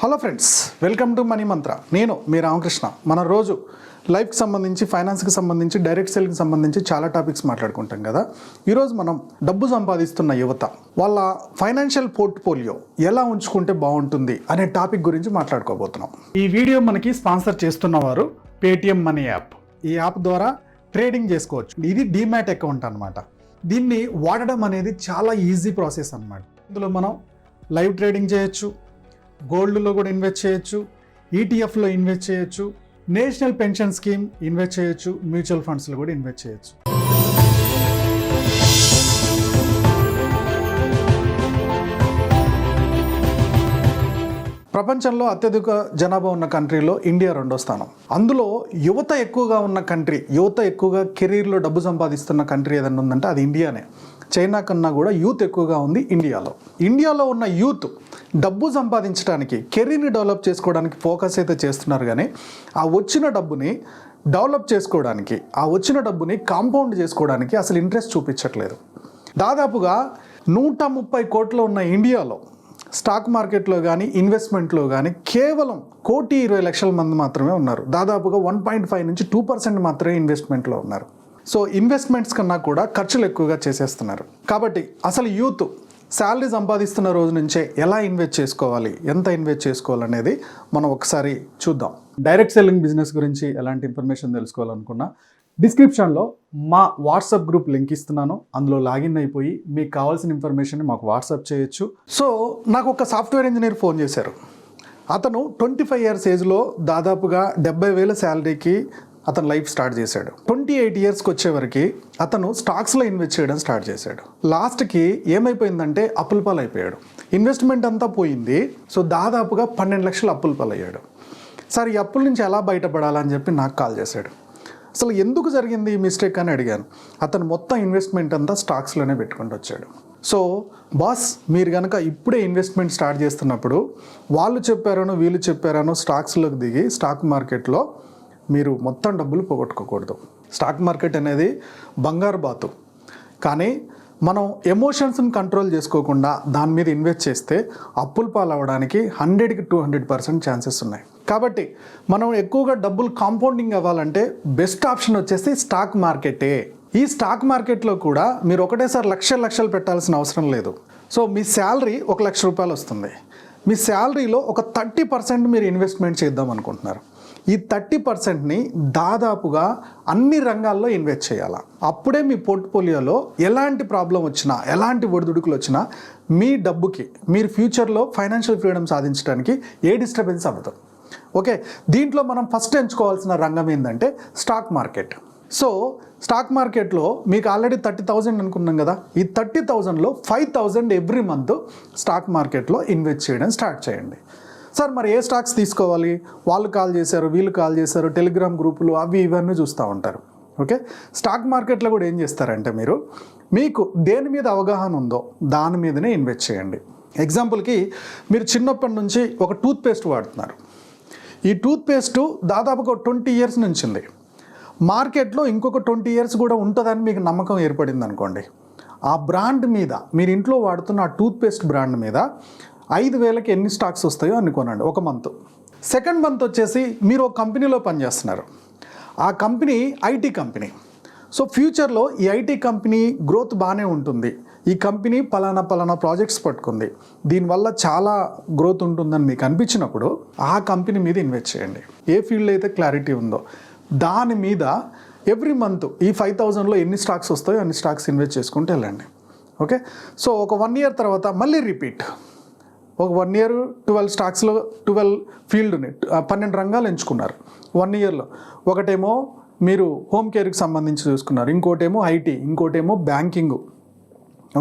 Hello friends, welcome to money మంత్ర. నేను మీ రామకృష్ణ. మన రోజు లైఫ్కి సంబంధించి, ఫైనాన్స్కి సంబంధించి, డైరెక్ట్ సేల్కి సంబంధించి చాలా టాపిక్స్ మాట్లాడుకుంటాం కదా. ఈరోజు మనం డబ్బు సంపాదిస్తున్న యువత వాళ్ళ ఫైనాన్షియల్ పోర్ట్ఫోలియో ఎలా ఉంచుకుంటే బాగుంటుంది అనే టాపిక్ గురించి మాట్లాడుకోబోతున్నాం. ఈ వీడియో మనకి స్పాన్సర్ చేస్తున్నవారు పేటిఎం మనీ యాప్. ఈ యాప్ ద్వారా ట్రేడింగ్ చేసుకోవచ్చు. ఇది డీమ్యాట్ అకౌంట్ అనమాట. దీన్ని వాడడం అనేది చాలా ఈజీ ప్రాసెస్ అనమాట. ఇందులో మనం లైవ్ ట్రేడింగ్ చేయొచ్చు, గోల్డ్లో కూడా ఇన్వెస్ట్ చేయొచ్చు, ఈటీఎఫ్లో ఇన్వెస్ట్ చేయొచ్చు, నేషనల్ పెన్షన్ స్కీమ్ ఇన్వెస్ట్ చేయొచ్చు, మ్యూచువల్ ఫండ్స్లో కూడా ఇన్వెస్ట్ చేయొచ్చు. ప్రపంచంలో అత్యధిక జనాభా ఉన్న కంట్రీలో ఇండియా 2వ స్థానం. అందులో యువత ఎక్కువగా ఉన్న కంట్రీ, యువత ఎక్కువగా కెరీర్లో డబ్బు సంపాదిస్తున్న కంట్రీ ఏదైనా ఉందంటే అది ఇండియానే. చైనా కన్నా కూడా యూత్ ఎక్కువగా ఉంది ఇండియాలో. ఇండియాలో ఉన్న యూత్ డబ్బు సంపాదించడానికి, కెరీర్ని డెవలప్ చేసుకోవడానికి ఫోకస్ అయితే చేస్తున్నారు, కానీ ఆ వచ్చిన డబ్బుని డెవలప్ చేసుకోవడానికి, ఆ వచ్చిన డబ్బుని కాంపౌండ్ చేసుకోవడానికి అసలు ఇంట్రెస్ట్ చూపించట్లేదు. దాదాపుగా 130 కోట్లు ఉన్న ఇండియాలో స్టాక్ మార్కెట్లో కానీ, ఇన్వెస్ట్మెంట్లో కానీ కేవలం 1,20,00,000 మంది మాత్రమే ఉన్నారు. దాదాపుగా 1.5 నుంచి 2% మాత్రమే ఇన్వెస్ట్మెంట్లో ఉన్నారు. సో ఇన్వెస్ట్మెంట్స్ కన్నా కూడా ఖర్చులు ఎక్కువగా చేసేస్తున్నారు. కాబట్టి అసలు యూత్ శాలరీ సంపాదిస్తున్న రోజు నుంచే ఎలా ఇన్వెస్ట్ చేసుకోవాలి, ఎంత ఇన్వెస్ట్ చేసుకోవాలనేది మనం ఒకసారి చూద్దాం. డైరెక్ట్ సెల్లింగ్ బిజినెస్ గురించి ఎలాంటి ఇన్ఫర్మేషన్ తెలుసుకోవాలనుకున్నా డిస్క్రిప్షన్లో మా వాట్సాప్ గ్రూప్ లింక్ ఇస్తున్నాను. అందులో లాగిన్ అయిపోయి మీకు కావాల్సిన ఇన్ఫర్మేషన్ మాకు వాట్సాప్ చేయొచ్చు. సో నాకు ఒక సాఫ్ట్వేర్ ఇంజనీర్ ఫోన్ చేశారు. అతను 25 ఇయర్స్ ఏజ్లో దాదాపుగా 70,000 శాలరీకి అతను లైఫ్ స్టార్ట్ చేశాడు. 28 ఇయర్స్కి వచ్చేవరకు అతను స్టాక్స్లో ఇన్వెస్ట్ చేయడం స్టార్ట్ చేశాడు. లాస్ట్కి ఏమైపోయిందంటే అప్పుల పాలు అయిపోయాడు. ఇన్వెస్ట్మెంట్ అంతా పోయింది. సో దాదాపుగా 12 లక్షలు అప్పుల పాలు అయ్యాడు. సార్, ఈ అప్పుల నుంచి ఎలా బయటపడాలని చెప్పి నాకు కాల్ చేశాడు. అసలు ఎందుకు జరిగింది ఈ మిస్టేక్ అని అడిగాను. అతను మొత్తం ఇన్వెస్ట్మెంట్ అంతా స్టాక్స్లోనే పెట్టుకుంటూ వచ్చాడు. సో బాస్, మీరు కనుక ఇప్పుడే ఇన్వెస్ట్మెంట్ స్టార్ట్ చేస్తున్నప్పుడు వాళ్ళు చెప్పారనో వీళ్ళు చెప్పారనో స్టాక్స్లోకి దిగి స్టాక్ మార్కెట్లో మీరు మొత్తం డబ్బులు పోగొట్టుకోకూడదు. స్టాక్ మార్కెట్ అనేది బంగారు బాతు. కానీ మనం ఎమోషన్స్ని కంట్రోల్ చేసుకోకుండా దాని మీద ఇన్వెస్ట్ చేస్తే అప్పుల పాలు అవ్వడానికి 100కి 200% ఛాన్సెస్ ఉన్నాయి. కాబట్టి మనం ఎక్కువగా డబ్బులు కాంపౌండింగ్ అవ్వాలంటే బెస్ట్ ఆప్షన్ వచ్చేసి స్టాక్ మార్కెటే. ఈ స్టాక్ మార్కెట్లో కూడా మీరు ఒకటేసారి లక్షలు పెట్టాల్సిన అవసరం లేదు. సో మీ శాలరీ 1,00,000 రూపాయలు వస్తుంది. మీ శాలరీలో ఒక 30% మీరు ఇన్వెస్ట్మెంట్ చేద్దాం అనుకుంటున్నారు. ఈ 30%ని దాదాపుగా అన్ని రంగాల్లో ఇన్వెస్ట్ చేయాలి. అప్పుడే మీ పోర్ట్ఫోలియోలో ఎలాంటి ప్రాబ్లం వచ్చినా, ఎలాంటి ఒడిదుడుకులు వచ్చినా మీ డబ్బుకి మీరు ఫ్యూచర్లో ఫైనాన్షియల్ ఫ్రీడమ్ సాధించడానికి ఏ డిస్టర్బెన్స్ అవ్వదు. ఓకే, దీంట్లో మనం ఫస్ట్ ఎంచుకోవాల్సిన రంగం ఏంటంటే స్టాక్ మార్కెట్. సో స్టాక్ మార్కెట్లో మీకు ఆల్రెడీ 30,000 అనుకున్నాం కదా. ఈ 30,000లో 5,000 ఎవ్రీ మంత్ స్టాక్ మార్కెట్లో ఇన్వెస్ట్ చేయడం స్టార్ట్ చేయండి. సార్, మరి ఏ స్టాక్స్ తీసుకోవాలి? వాళ్ళు కాల్ చేశారు, వీళ్ళు కాల్ చేశారు, టెలిగ్రామ్ గ్రూపులు అవి ఇవన్నీ చూస్తూ ఉంటారు. ఓకే, స్టాక్ మార్కెట్లో కూడా ఏం చేస్తారంటే మీకు దేని మీద అవగాహన ఉందో దాని మీదనే ఇన్వెస్ట్ చేయండి. ఎగ్జాంపుల్కి మీరు చిన్నప్పటి నుంచి ఒక టూత్పేస్ట్ వాడుతున్నారు. ఈ టూత్పేస్టు దాదాపుగా 20 ఇయర్స్ నుంచి ఉంది. మార్కెట్లో ఇంకొక 20 ఇయర్స్ కూడా ఉంటుందని మీకు నమ్మకం ఏర్పడింది అనుకోండి. ఆ బ్రాండ్ మీద, మీరు ఇంట్లో వాడుతున్న ఆ టూత్పేస్ట్ బ్రాండ్ మీద 5,000కి ఎన్ని స్టాక్స్ వస్తాయో అనుకోనండి ఒక మంత్. సెకండ్ మంత్ వచ్చేసి మీరు ఒక కంపెనీలో పనిచేస్తున్నారు. ఆ కంపెనీ ఐటీ కంపెనీ. సో ఫ్యూచర్లో ఈ ఐటీ కంపెనీ గ్రోత్ బాగానే ఉంటుంది. ఈ కంపెనీ పలానా ప్రాజెక్ట్స్ పట్టుకుంది, దీనివల్ల చాలా గ్రోత్ ఉంటుందని మీకు అనిపించినప్పుడు ఆ కంపెనీ మీద ఇన్వెస్ట్ చేయండి. ఏ ఫీల్డ్ అయితే క్లారిటీ ఉందో దాని మీద ఎవ్రీ మంత్ ఈ 5,000లో ఎన్ని స్టాక్స్ వస్తాయో అన్ని స్టాక్స్ ఇన్వెస్ట్ చేసుకుంటూ వెళ్ళండి. ఓకే, సో ఒక 1 ఇయర్ తర్వాత మళ్ళీ రిపీట్. ఒక 1 ఇయర్ 12 స్టాక్స్లో 12 ఫీల్డ్ని 12 రంగాలు ఎంచుకున్నారు 1 ఇయర్లో. ఒకటేమో మీరు హోమ్ కేర్కి సంబంధించి చూసుకున్నారు, ఇంకోటేమో ఐటీ, ఇంకోటేమో బ్యాంకింగ్,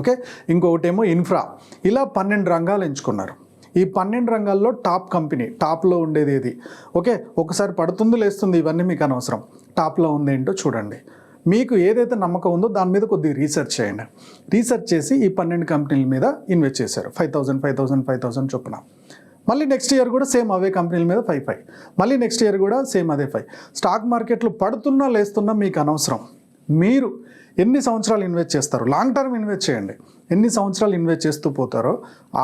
ఓకే, ఇంకొకటేమో ఇన్ఫ్రా. ఇలా 12 రంగాలు ఎంచుకున్నారు. ఈ 12 రంగాల్లో టాప్ కంపెనీ, టాప్లో ఉండేది ఏది? ఓకే, ఒకసారి పడుతుంది లేస్తుంది ఇవన్నీ మీకు అనవసరం. టాప్లో ఉంది ఏంటో చూడండి. మీకు ఏదైతే నమ్మకం ఉందో దాని మీద కొద్దిగా రీసెర్చ్ చేయండి. రీసెర్చ్ చేసి ఈ 12 కంపెనీల మీద ఇన్వెస్ట్ చేశారు 5,000 చొప్పున. మళ్ళీ నెక్స్ట్ ఇయర్ కూడా సేమ్ అవే కంపెనీల మీద 5, మళ్ళీ నెక్స్ట్ ఇయర్ కూడా సేమ్ అదే 5. స్టాక్ మార్కెట్లో పడుతున్నా లేస్తున్నా మీకు అనవసరం. మీరు ఎన్ని సంవత్సరాలు ఇన్వెస్ట్ చేస్తారు, లాంగ్ టర్మ్ ఇన్వెస్ట్ చేయండి. ఎన్ని సంవత్సరాలు ఇన్వెస్ట్ చేస్తూ పోతారో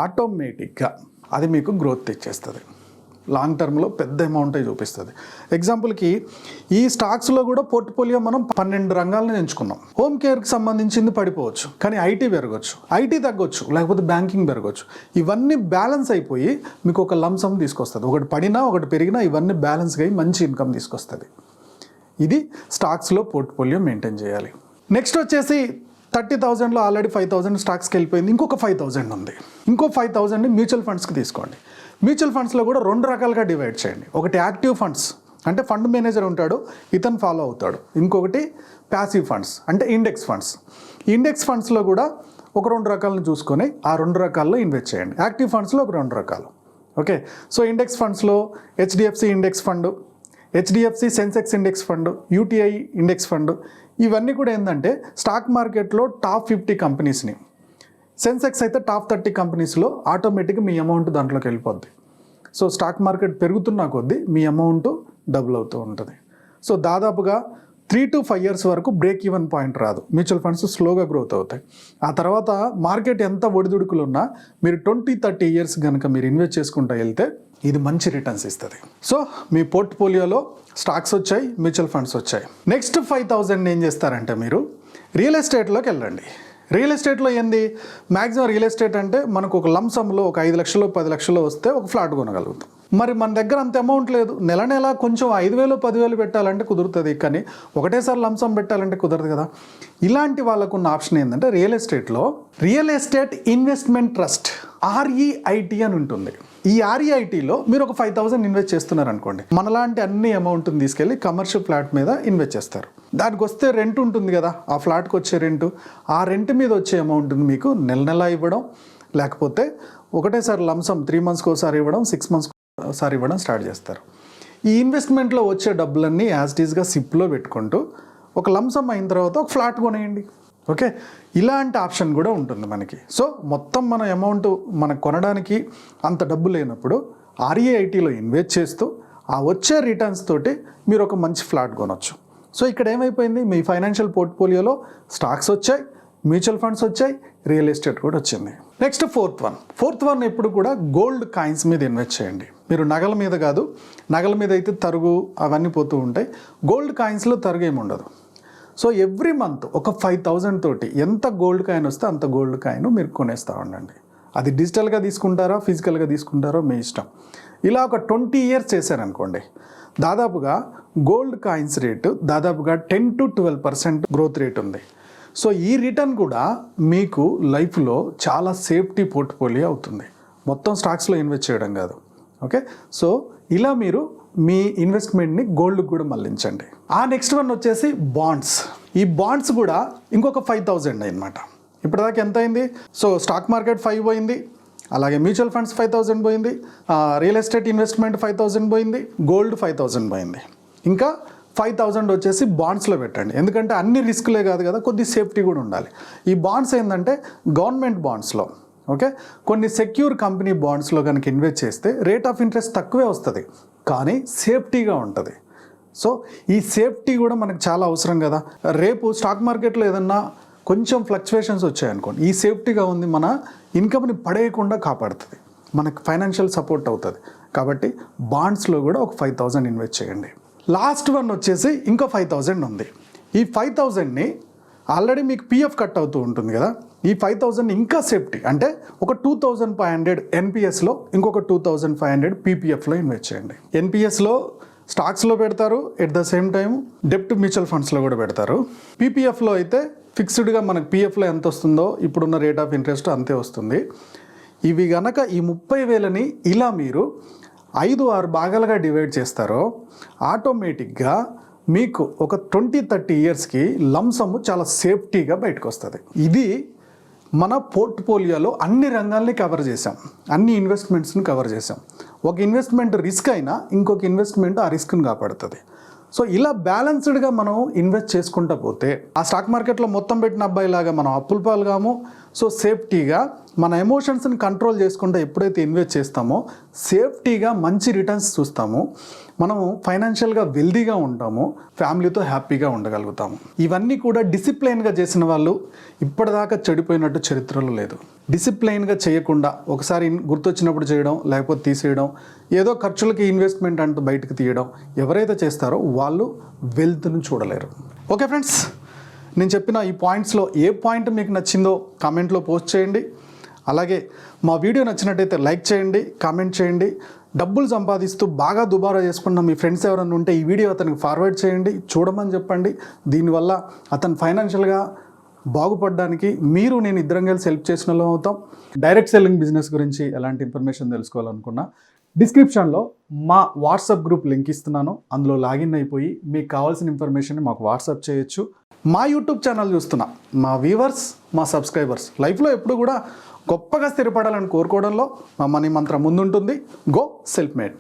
ఆటోమేటిక్గా అది మీకు గ్రోత్ తెచ్చేస్తుంది. లాంగ్ టర్మ్లో పెద్ద అమౌంటే చూపిస్తుంది. ఎగ్జాంపుల్కి ఈ స్టాక్స్లో కూడా పోర్ట్ఫోలియో మనం 12 రంగాలను ఎంచుకున్నాం. హోమ్ కేర్కి సంబంధించింది పడిపోవచ్చు, కానీ ఐటీ పెరగచ్చు, ఐటీ తగ్గొచ్చు, లేకపోతే బ్యాంకింగ్ పెరగచ్చు. ఇవన్నీ బ్యాలెన్స్ అయిపోయి మీకు ఒక లంసమ్ తీసుకొస్తుంది. ఒకటి పడినా ఒకటి పెరిగినా ఇవన్నీ బ్యాలెన్స్గా అయ్యి మంచి ఇన్కమ్ తీసుకొస్తుంది. ఇది స్టాక్స్లో పోర్ట్ఫోలియో మెయింటైన్ చేయాలి. నెక్స్ట్ వచ్చేసి 30,000లో ఆల్రెడీ 5,000 స్టాక్స్కి వెళ్ళిపోయింది. ఇంకొక 5,000 ఉంది. ఇంకో 5,000ని మ్యూచువల్ ఫండ్స్కి తీసుకోండి. మ్యూచువల్ ఫండ్స్లో కూడా 2 రకాలుగా డివైడ్ చేయండి. ఒకటి యాక్టివ్ ఫండ్స్ అంటే ఫండ్ మేనేజర్ ఉంటాడు, ఇతను ఫాలో అవుతాడు. ఇంకొకటి ప్యాసివ్ ఫండ్స్ అంటే ఇండెక్స్ ఫండ్స్. ఇండెక్స్ ఫండ్స్లో కూడా ఒక 2 రకాలను చూసుకొని ఆ 2 రకాల్లో ఇన్వెస్ట్ చేయండి. యాక్టివ్ ఫండ్స్లో ఒక 2 రకాలు. ఓకే, సో ఇండెక్స్ ఫండ్స్లో HDFC index fund, HDFC Sensex index fund, UTI index fund, ఇవన్నీ కూడా ఏంటంటే స్టాక్ మార్కెట్లో టాప్ 50 కంపెనీస్ని, సెన్సెక్స్ అయితే టాప్ 30 కంపెనీస్లో ఆటోమేటిక్గా మీ అమౌంట్ దాంట్లోకి వెళ్ళిపోద్ది. సో స్టాక్ మార్కెట్ పెరుగుతున్న కొద్దీ మీ అమౌంట్ డబుల్ అవుతూ ఉంటుంది. సో దాదాపుగా 3 to 5 years వరకు బ్రేక్ ఈవెన్ పాయింట్ రాదు. మ్యూచువల్ ఫండ్స్ స్లోగా గ్రోత్ అవుతాయి. ఆ తర్వాత మార్కెట్ ఎంత ఒడిదుడుకులు ఉన్నా మీరు 20-30 years కనుక మీరు ఇన్వెస్ట్ చేసుకుంటూ వెళ్తే ఇది మంచి రిటర్న్స్ ఇస్తుంది. సో మీ పోర్ట్ఫోలియోలో స్టాక్స్ వచ్చాయి, మ్యూచువల్ ఫండ్స్ వచ్చాయి. నెక్స్ట్ 5,000 ఏం చేస్తారంటే మీరు రియల్ ఎస్టేట్లోకి వెళ్ళండి. రియల్ ఎస్టేట్లో ఏంది, మ్యాక్సిమం రియల్ ఎస్టేట్ అంటే మనకు ఒక లంసంలో ఒక 5 లక్షలు 10 లక్షలు వస్తే ఒక ఫ్లాట్ కొనగలుగుతాం. మరి మన దగ్గర అంత అమౌంట్ లేదు. నెల నెల కొంచెం 5,000 10,000 పెట్టాలంటే కుదురుతుంది, కానీ ఒకటేసారి లంసం పెట్టాలంటే కుదరదు కదా. ఇలాంటి వాళ్ళకు ఉన్న ఆప్షన్ ఏంటంటే రియల్ ఎస్టేట్లో real estate investment trust REIT అని ఉంటుంది. ఈ REITలో మీరు ఒక 5,000 ఇన్వెస్ట్ చేస్తున్నారు అనుకోండి, మనలాంటి అన్ని అమౌంట్ని తీసుకెళ్ళి కమర్షియల్ ఫ్లాట్ మీద ఇన్వెస్ట్ చేస్తారు. దానికి వస్తే రెంట్ ఉంటుంది కదా, ఆ ఫ్లాట్కి వచ్చే రెంట్, ఆ రెంట్ మీద వచ్చే అమౌంట్ని మీకు నెల నెల ఇవ్వడం, లేకపోతే ఒకటేసారి లంసం 3 monthsకి ఒకసారి ఇవ్వడం, 6 monthsకి ఒకసారి ఇవ్వడం స్టార్ట్ చేస్తారు. ఈ ఇన్వెస్ట్మెంట్లో వచ్చే డబ్బులన్నీ యాజ్ ఇట్ ఈస్గా సిప్లో పెట్టుకుంటూ ఒక లంసం అయిన తర్వాత ఒక ఫ్లాట్ కొనేయండి. ఓకే, ఇలాంటి ఆప్షన్ కూడా ఉంటుంది మనకి. సో మొత్తం మన అమౌంట్ మనకు కొనడానికి అంత డబ్బు లేనప్పుడు REITలో ఇన్వెస్ట్ చేస్తూ ఆ వచ్చే రిటర్న్స్ తోటి మీరు ఒక మంచి ఫ్లాట్ కొనవచ్చు. సో ఇక్కడ ఏమైపోయింది, మీ ఫైనాన్షియల్ పోర్ట్ఫోలియోలో స్టాక్స్ వచ్చాయి, మ్యూచువల్ ఫండ్స్ వచ్చాయి, రియల్ ఎస్టేట్ కూడా వచ్చింది. నెక్స్ట్ ఫోర్త్ వన్ ఎప్పుడు కూడా గోల్డ్ కాయిన్స్ మీద ఇన్వెస్ట్ చేయండి. మీరు నగల మీద కాదు, నగల మీద అయితే తరుగు అవన్నీ పోతూ ఉంటాయి, గోల్డ్ కాయిన్స్లో తరుగు ఏమి ఉండదు. సో ఎవ్రీ మంత్ ఒక 5,000 తోటి ఎంత గోల్డ్ కాయిన్ వస్తే అంత గోల్డ్ కాయిన్ మీరు కొనేస్తూ ఉండండి. అది డిజిటల్గా తీసుకుంటారా ఫిజికల్గా తీసుకుంటారో మీ ఇష్టం. ఇలా ఒక 20 years చేశారనుకోండి, దాదాపుగా గోల్డ్ కాయిన్స్ రేటు దాదాపుగా 10 to 12% గ్రోత్ రేట్ ఉంది. సో ఈ రిటర్న్ కూడా మీకు లైఫ్లో చాలా సేఫ్టీ పోర్ట్ఫోలియో అవుతుంది, మొత్తం స్టాక్స్లో ఇన్వెస్ట్ చేయడం కాదు. ఓకే, సో ఇలా మీరు మీ ఇన్వెస్ట్మెంట్ని గోల్డ్కి కూడా మళ్ళించండి. ఆ నెక్స్ట్ వన్ వచ్చేసి బాండ్స్. ఈ బాండ్స్ కూడా ఇంకొక 5,000 అనమాట. ఇప్పటిదాకా ఎంత అయింది, సో స్టాక్ మార్కెట్ 5 పోయింది, అలాగే మ్యూచువల్ ఫండ్స్ 5,000 పోయింది, రియల్ ఎస్టేట్ ఇన్వెస్ట్మెంట్ 5,000 పోయింది, గోల్డ్ 5,000 పోయింది. ఇంకా 5,000 వచ్చేసి బాండ్స్లో పెట్టండి. ఎందుకంటే అన్ని రిస్క్లే కాదు కదా, కొద్ది సేఫ్టీ కూడా ఉండాలి. ఈ బాండ్స్ ఏంటంటే గవర్నమెంట్ బాండ్స్లో, ఓకే, కొన్ని సెక్యూర్ కంపెనీ బాండ్స్లో కనుక ఇన్వెస్ట్ చేస్తే రేట్ ఆఫ్ ఇంట్రెస్ట్ తక్కువే వస్తుంది, కానీ సేఫ్టీగా ఉంటుంది. సో ఈ సేఫ్టీ కూడా మనకు చాలా అవసరం కదా. రేపు స్టాక్ మార్కెట్లో ఏదన్నా కొంచెం ఫ్లక్చువేషన్స్ వచ్చాయనుకోండి, ఈ సేఫ్టీగా ఉంది మన ఇన్కమ్ని పడేయకుండా కాపాడుతుంది, మనకు ఫైనాన్షియల్ సపోర్ట్ అవుతుంది. కాబట్టి బాండ్స్లో కూడా ఒక 5,000 ఇన్వెస్ట్ చేయండి. లాస్ట్ వన్ వచ్చేసి ఇంకో 5,000 ఉంది. ఈ 5,000ని ఆల్రెడీ మీకు PF కట్ అవుతూ ఉంటుంది కదా, ఈ 5,000 ఇంకా సేఫ్టీ అంటే ఒక 2,500 NPSలో, ఇంకొక 2,500 PPFలో ఇన్వెస్ట్ చేయండి. NPSలో స్టాక్స్లో పెడతారు, ఎట్ ద సేమ్ టైం డెప్ట్ మ్యూచువల్ ఫండ్స్లో కూడా పెడతారు. PPFలో అయితే ఫిక్స్డ్గా మనకు PFలో ఎంత వస్తుందో ఇప్పుడున్న రేట్ ఆఫ్ ఇంట్రెస్ట్ అంతే వస్తుంది. ఇవి గనక ఈ 30,000ని ఇలా మీరు 5-6 భాగాలుగా డివైడ్ చేస్తారో ఆటోమేటిక్గా మీకు ఒక 20-30 yearsకి లంసము చాలా సేఫ్టీగా బయటకు వస్తుంది. ఇది మన పోర్ట్ఫోలియోలో అన్ని రంగాల్ని కవర్ చేసాం, అన్ని ఇన్వెస్ట్మెంట్స్ని కవర్ చేసాం. ఒక ఇన్వెస్ట్మెంట్ రిస్క్ అయినా ఇంకొక ఇన్వెస్ట్మెంట్ ఆ రిస్క్ని కాపాడుతుంది. సో ఇలా బ్యాలెన్స్డ్గా మనం ఇన్వెస్ట్ చేసుకుంటూ పోతే ఆ స్టాక్ మార్కెట్లో మొత్తం పెట్టిన అబ్బాయిలాగా మనం అప్పుల పాలుగాము, సో సేఫ్టీగా మన ఎమోషన్స్ని కంట్రోల్ చేసుకుంటూ ఎప్పుడైతే ఇన్వెస్ట్ చేస్తామో సేఫ్టీగా మంచి రిటర్న్స్ చూస్తామో మనము ఫైనాన్షియల్గా వెల్దీగా ఉంటాము, ఫ్యామిలీతో హ్యాపీగా ఉండగలుగుతాము. ఇవన్నీ కూడా డిసిప్లైన్గా చేసిన వాళ్ళు ఇప్పటిదాకా చెడిపోయినట్టు చరిత్రలో లేదు. డిసిప్లైన్గా చేయకుండా ఒకసారి గుర్తొచ్చినప్పుడు చేయడం, లేకపోతే తీసేయడం, ఏదో ఖర్చులకి ఇన్వెస్ట్మెంట్ అంటూ బయటకు తీయడం ఎవరైతే చేస్తారో వాళ్ళు వెల్త్ను చూడలేరు. ఓకే ఫ్రెండ్స్, నేను చెప్పిన ఈ పాయింట్స్లో ఏ పాయింట్ మీకు నచ్చిందో కామెంట్లో పోస్ట్ చేయండి. అలాగే మా వీడియో నచ్చినట్టయితే లైక్ చేయండి, కామెంట్ చేయండి. డబ్బులు సంపాదిస్తూ బాగా దుబారా చేసుకున్న మీ ఫ్రెండ్స్ ఎవరైనా ఉంటే ఈ వీడియో అతనికి ఫార్వర్డ్ చేయండి, చూడమని చెప్పండి. దీనివల్ల అతను ఫైనాన్షియల్గా బాగుపడడానికి నేను ఇద్దరం కలిసి హెల్ప్ చేసిన వాళ్ళం అవుతాం. డైరెక్ట్ సెల్లింగ్ బిజినెస్ గురించి ఎలాంటి ఇన్ఫర్మేషన్ తెలుసుకోవాలనుకున్నా డిస్క్రిప్షన్లో మా వాట్సాప్ గ్రూప్ లింక్ ఇస్తున్నాను. అందులో లాగిన్ అయిపోయి మీకు కావాల్సిన ఇన్ఫర్మేషన్ మాకు వాట్సాప్ చేయొచ్చు. మా యూట్యూబ్ ఛానల్ చూస్తున్న మా వ్యూవర్స్, మా సబ్స్క్రైబర్స్ లైఫ్లో ఎప్పుడు కూడా గొప్పగా స్థిరపడాలని కోరుకోవడంలో మా మనీ మంత్ర ముందుంటుంది. Go self made.